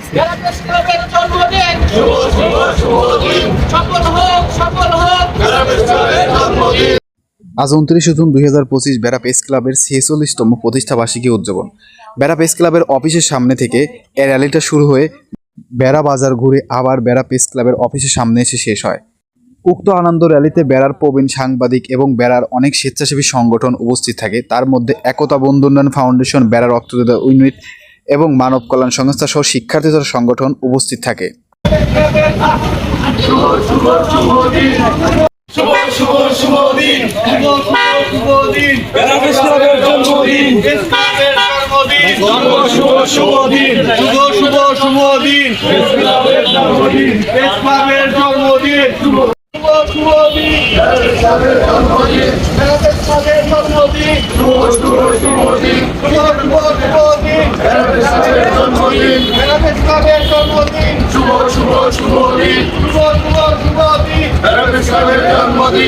Press ক্লাবের জন্মদিন শুভ শুভ শুভ দিন, সফল হোক সফল হোক প্রেস ক্লাবের জন্মদিন। আজ 29 জুন 2025 বেড়া প্রেস ক্লাবের 46তম প্রতিষ্ঠাবার্ষিকী উদযাপন। বেড়া প্রেস ক্লাবের অফিসের সামনে থেকে এই র্যালিটা শুরু হয়ে বেড়া বাজার ঘুরে আবার বেড়া প্রেস ক্লাবের অফিসের সামনে এসে শেষ হয়। উক্ত আনন্দ র্যালিতে বেড়ার প্রবীণ সাংবাদিক এবং বেড়ার অনেক স্বেচ্ছাসেবী সংগঠন উপস্থিত থাকে। তার মধ্যে একতা বন্ধু উন্নয়ন ফাউন্ডেশন, বেড়া রক্তদাতা ইউনিট এবং মানব কল্যাণ সংস্থা সহ শিক্ষার্থীদের সংগঠন উপস্থিত থাকে। শুভ শুভ শুভ দিন, শুভ শুভ শুভ দিন, শুভ শুভ শুভ দিন, বেড়া প্রেস ক্লাবের জন্মদিন, প্রেস ক্লাবের জন্মদিন, শুভ শুভ শুভ দিন, শুভ শুভ শুভ দিন, প্রেস ক্লাবের জন্মদিন, প্রেস ক্লাবের জন্মদিন, শুভ শুভ শুভ দিন, প্রেস ক্লাবের জন্মদিন, প্রেস ক্লাবের জন্মদিন, শুভ শুভ শুভ দিন, শুভ শুভ শুভ দিন, প্রেস ক্লাবের জন্মদিন, প্রেস ক্লাবের জন্মদিন, শুভ শুভ শুভ দিন, শুভ শুভ শুভ দিন, প্রেস ক্লাবের জন্মদিন।